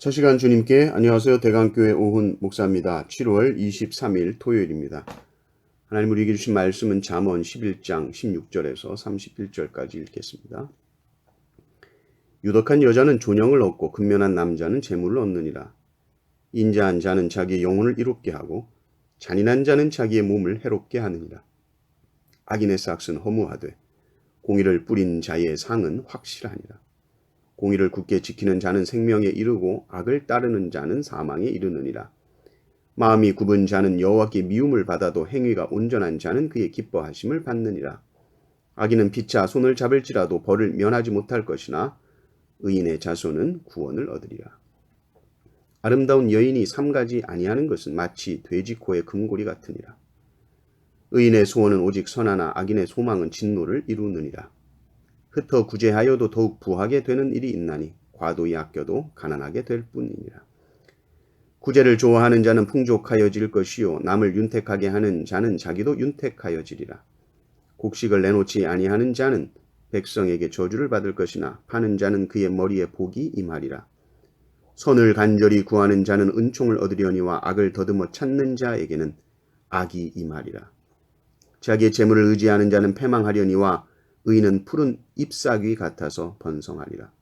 첫 시간 주님께 안녕하세요. 대강교회 오훈 목사입니다. 7월 23일 토요일입니다. 하나님 우리에게 주신 말씀은 잠언 11장 16절에서 31절까지 읽겠습니다. 유덕한 여자는 존영을 얻고 근면한 남자는 재물을 얻느니라. 인자한 자는 자기의 영혼을 이롭게 하고 잔인한 자는 자기의 몸을 해롭게 하느니라. 악인의 싹은 허무하되 공의를 뿌린 자의 상은 확실하니라. 공의를 굳게 지키는 자는 생명에 이르고 악을 따르는 자는 사망에 이르느니라. 마음이 굽은 자는 여호와께 미움을 받아도 행위가 온전한 자는 그의 기뻐하심을 받느니라. 악인은 피차 손을 잡을지라도 벌을 면하지 못할 것이나 의인의 자손은 구원을 얻으리라. 아름다운 여인이 삼가지 아니하는 것은 마치 돼지 코의 금고리 같으니라. 의인의 소원은 오직 선하나 악인의 소망은 진노를 이루느니라. 흩어 구제하여도 더욱 부하게 되는 일이 있나니 과도히 아껴도 가난하게 될 뿐이니라. 구제를 좋아하는 자는 풍족하여질 것이요 남을 윤택하게 하는 자는 자기도 윤택하여지리라. 곡식을 내놓지 아니하는 자는 백성에게 저주를 받을 것이나 파는 자는 그의 머리에 복이 임하리라. 선을 간절히 구하는 자는 은총을 얻으려니와 악을 더듬어 찾는 자에게는 악이 임하리라. 자기의 재물을 의지하는 자는 패망하려니와 의인은 푸른 잎사귀 같아서 번성하리라.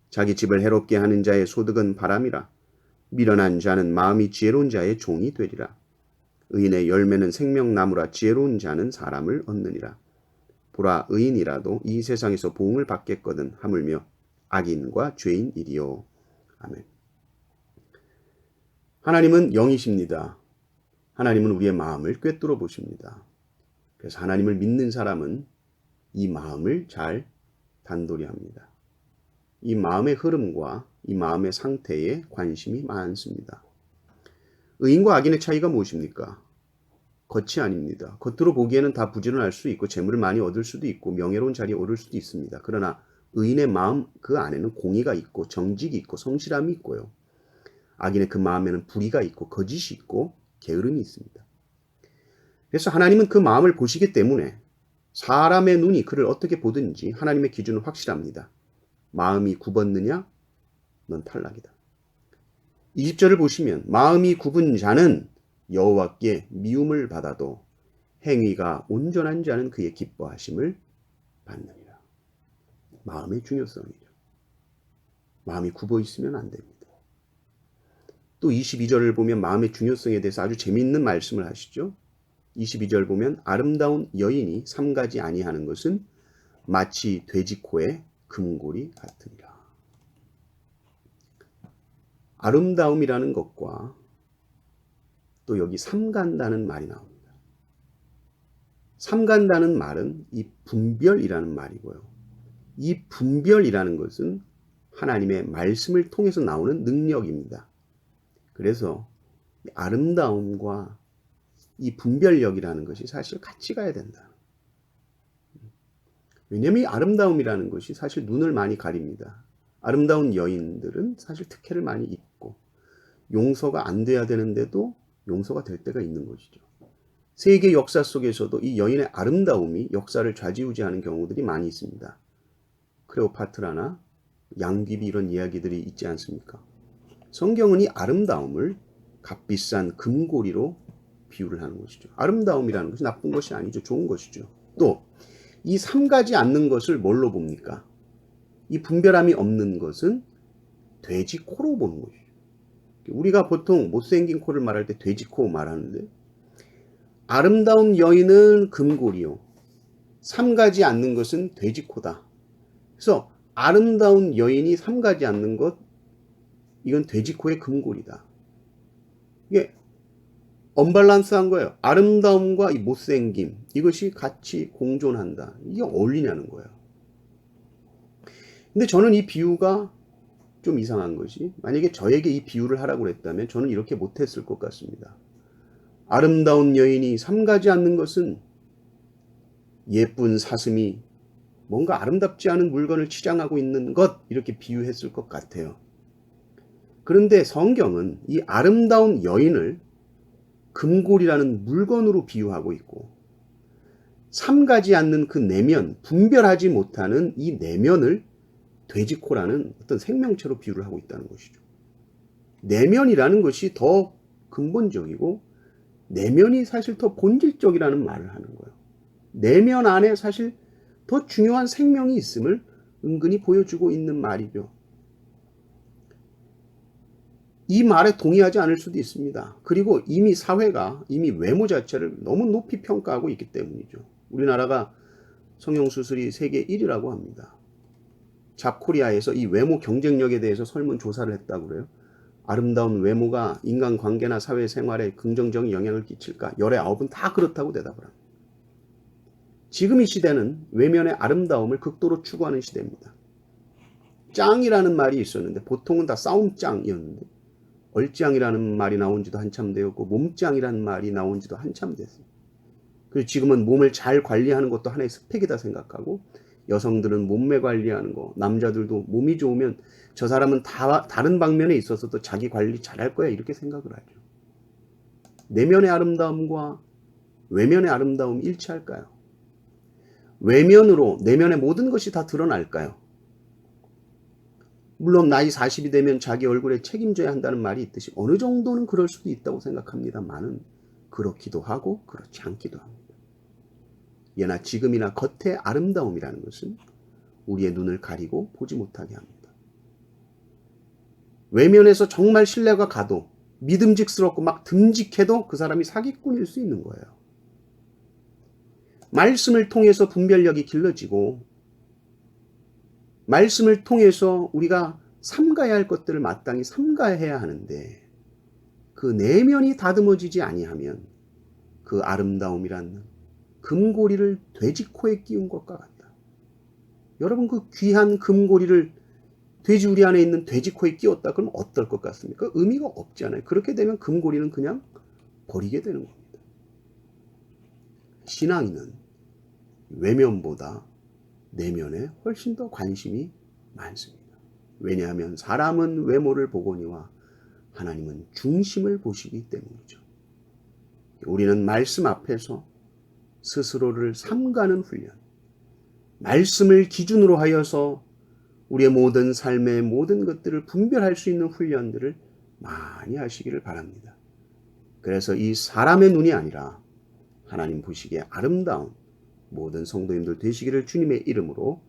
자기 집을 해롭게 하는 자의 소득은 바람이라. 미련한 자는 마음이 지혜로운 자의 종이 되리라. 의인의 열매는 생명나무라. 지혜로운 자는 사람을 얻느니라. 보라, 의인이라도 이 세상에서 보응을 받겠거든 하물며 악인과 죄인이리요. 아멘. 하나님은 영이십니다. 하나님은 우리의 마음을 꿰뚫어 보십니다. 그래서 하나님을 믿는 사람은 이 마음을 잘 단도리 합니다. 이 마음의 흐름과 이 마음의 상태에 관심이 많습니다. 의인과 악인의 차이가 무엇입니까? 겉이 아닙니다. 겉으로 보기에는 다 부지런할 수 있고 재물을 많이 얻을 수도 있고 명예로운 자리에 오를 수도 있습니다. 그러나 의인의 마음 그 안에는 공의가 있고 정직이 있고 성실함이 있고요. 악인의 그 마음에는 불의가 있고 거짓이 있고 게으름이 있습니다. 그래서 하나님은 그 마음을 보시기 때문에 사람의 눈이 그를 어떻게 보든지 하나님의 기준은 확실합니다. 마음이 굽었느냐? 넌 탈락이다. 20절을 보시면 마음이 굽은 자는 여호와께 미움을 받아도 행위가 온전한 자는 그의 기뻐하심을 받느니라. 마음의 중요성이죠. 마음이 굽어 있으면 안 됩니다. 또 22절을 보면 마음의 중요성에 대해서 아주 재미있는 말씀을 하시죠. 22절 보면 아름다운 여인이 삼가지 아니하는 것은 마치 돼지 코의 금고리 같으니라. 아름다움이라는 것과 또 여기 삼간다는 말이 나옵니다. 삼간다는 말은 이 분별이라는 말이고요. 이 분별이라는 것은 하나님의 말씀을 통해서 나오는 능력입니다. 그래서 아름다움과 이 분별력이라는 것이 사실 같이 가야 된다. 왜냐하면 이 아름다움이라는 것이 사실 눈을 많이 가립니다. 아름다운 여인들은 사실 특혜를 많이 입고 용서가 안 돼야 되는데도 용서가 될 때가 있는 것이죠. 세계 역사 속에서도 이 여인의 아름다움이 역사를 좌지우지하는 경우들이 많이 있습니다. 클레오파트라나 양귀비 이런 이야기들이 있지 않습니까? 성경은 이 아름다움을 값비싼 금고리로 비유를 하는 것이죠. 아름다움이라는 것이 나쁜 것이 아니죠. 좋은 것이죠. 또 이 삼가지 않는 것을 뭘로 봅니까? 이 분별함이 없는 것은 돼지 코로 보는 것이죠. 우리가 보통 못생긴 코를 말할 때 돼지 코 말하는데 아름다운 여인은 금고리요. 삼가지 않는 것은 돼지 코다. 그래서 아름다운 여인이 삼가지 않는 것 이건 돼지 코의 금고리다. 이게 언밸런스한 거예요. 아름다움과 이 못생김 이것이 같이 공존한다. 이게 어울리냐는 거예요. 근데 저는 이 비유가 좀 이상한 것이 만약에 저에게 이 비유를 하라고 그랬다면 저는 이렇게 못했을 것 같습니다. 아름다운 여인이 삼가지 않는 것은 예쁜 사슴이 뭔가 아름답지 않은 물건을 치장하고 있는 것 이렇게 비유했을 것 같아요. 그런데 성경은 이 아름다운 여인을 금골이라는 물건으로 비유하고 있고 삼가지 않는 그 내면, 분별하지 못하는 이 내면을 돼지코라는 어떤 생명체로 비유를 하고 있다는 것이죠. 내면이라는 것이 더 근본적이고 내면이 사실 더 본질적이라는 말을 하는 거예요. 내면 안에 사실 더 중요한 생명이 있음을 은근히 보여주고 있는 말이죠. 이 말에 동의하지 않을 수도 있습니다. 그리고 이미 사회가 이미 외모 자체를 너무 높이 평가하고 있기 때문이죠. 우리나라가 성형수술이 세계 1위라고 합니다. 잡코리아에서 이 외모 경쟁력에 대해서 설문조사를 했다고 그래요. 아름다운 외모가 인간관계나 사회생활에 긍정적인 영향을 끼칠까? 열의 9은 다 그렇다고 대답을 합니다. 지금 이 시대는 외면의 아름다움을 극도로 추구하는 시대입니다. 짱이라는 말이 있었는데 보통은 다 싸움짱이었는데 얼짱이라는 말이 나온 지도 한참 되었고 몸짱이라는 말이 나온 지도 한참 됐어요. 그리고 지금은 몸을 잘 관리하는 것도 하나의 스펙이다 생각하고 여성들은 몸매 관리하는 거, 남자들도 몸이 좋으면 저 사람은 다른 방면에 있어서도 자기 관리 잘할 거야 이렇게 생각을 하죠. 내면의 아름다움과 외면의 아름다움이 일치할까요? 외면으로 내면의 모든 것이 다 드러날까요? 물론 나이 40이 되면 자기 얼굴에 책임져야 한다는 말이 있듯이 어느 정도는 그럴 수도 있다고 생각합니다만은 그렇기도 하고 그렇지 않기도 합니다. 예나 지금이나 겉의 아름다움이라는 것은 우리의 눈을 가리고 보지 못하게 합니다. 외면에서 정말 신뢰가 가도 믿음직스럽고 막 듬직해도 그 사람이 사기꾼일 수 있는 거예요. 말씀을 통해서 분별력이 길러지고 말씀을 통해서 우리가 삼가야 할 것들을 마땅히 삼가해야 하는데 그 내면이 다듬어지지 아니하면 그 아름다움이란 금고리를 돼지코에 끼운 것과 같다. 여러분 그 귀한 금고리를 돼지우리 안에 있는 돼지코에 끼웠다 그러면 어떨 것 같습니까? 의미가 없잖아요. 그렇게 되면 금고리는 그냥 버리게 되는 겁니다. 신앙인은 외면보다 내면에 훨씬 더 관심이 많습니다. 왜냐하면 사람은 외모를 보거니와 하나님은 중심을 보시기 때문이죠. 우리는 말씀 앞에서 스스로를 삼가는 훈련, 말씀을 기준으로 하여서 우리의 모든 삶의 모든 것들을 분별할 수 있는 훈련들을 많이 하시기를 바랍니다. 그래서 이 사람의 눈이 아니라 하나님 보시기에 아름다운 모든 성도님들 되시기를 주님의 이름으로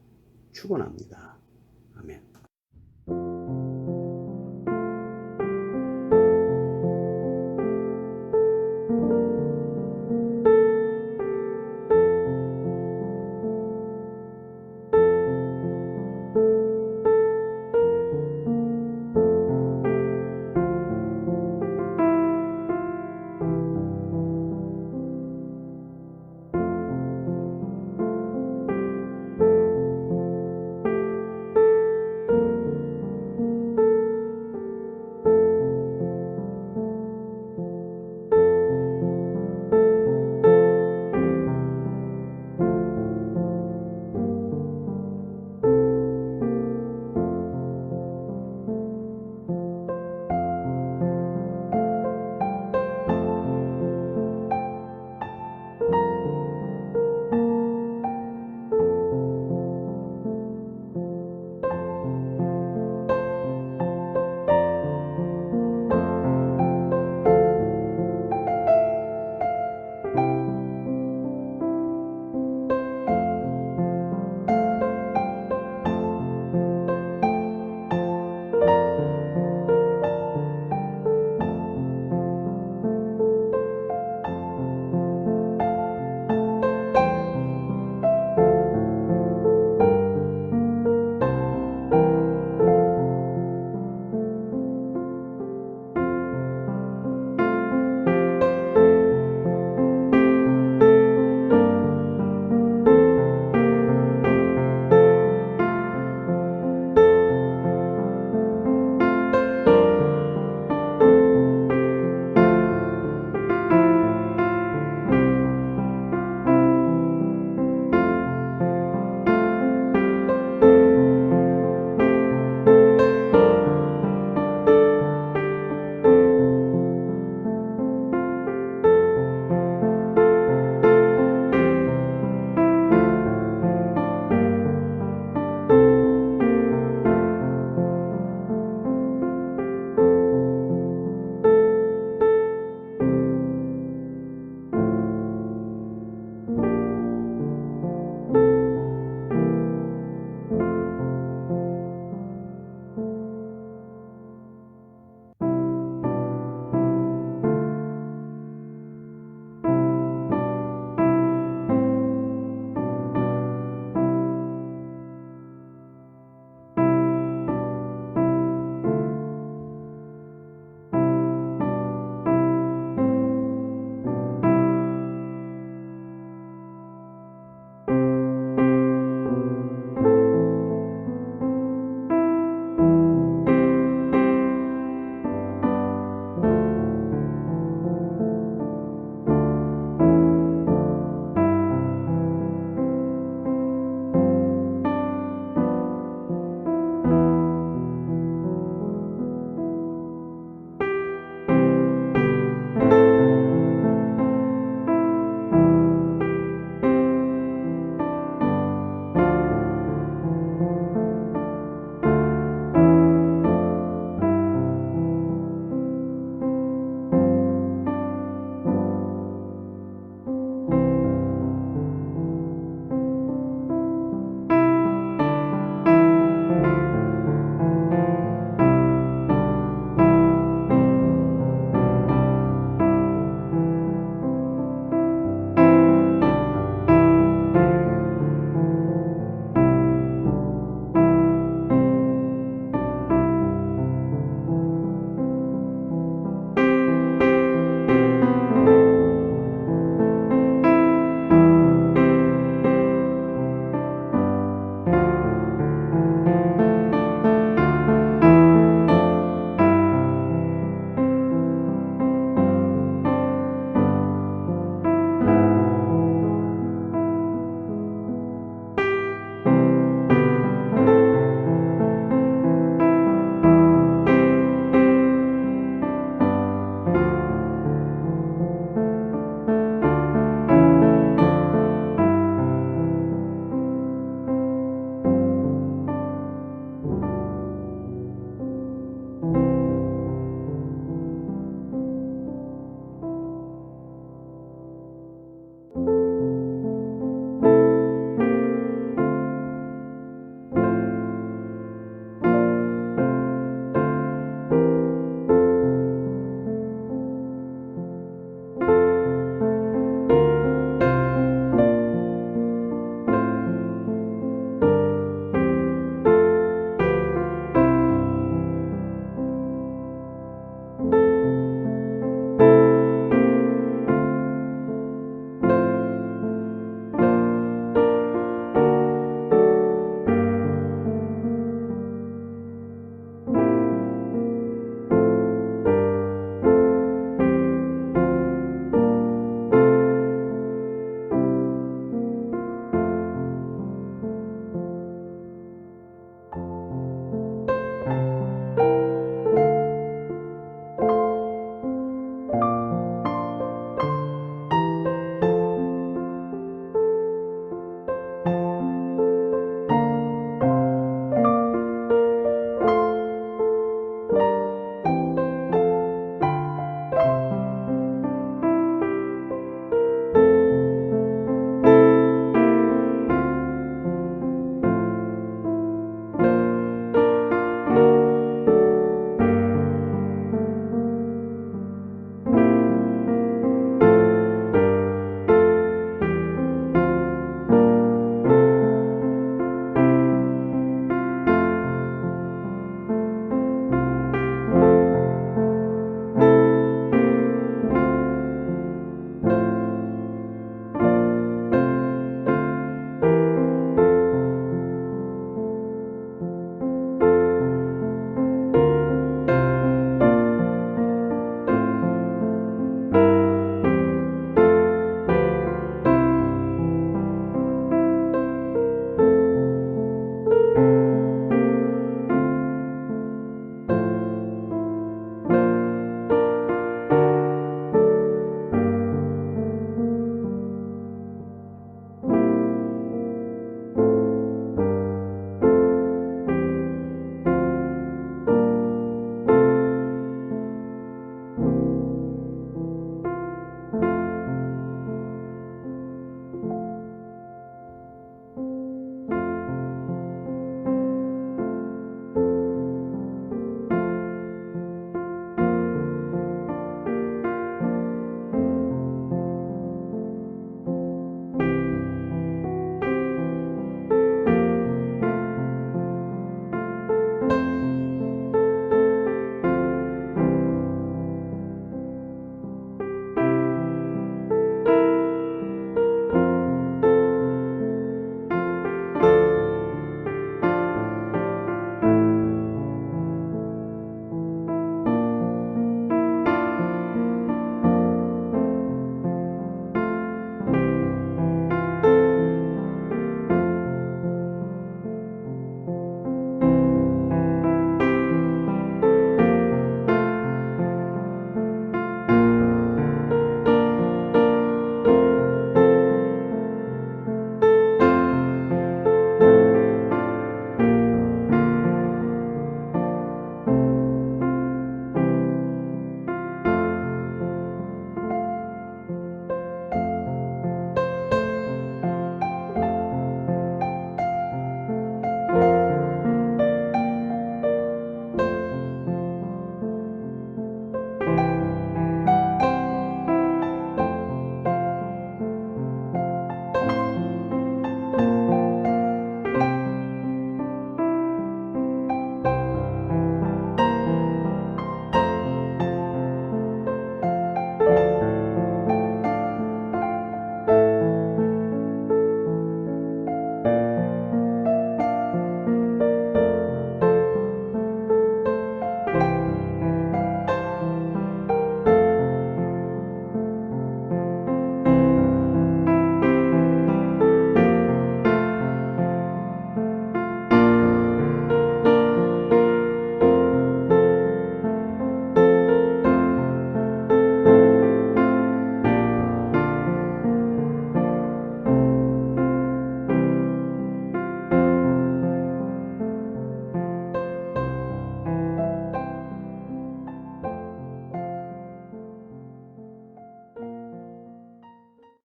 축원합니다.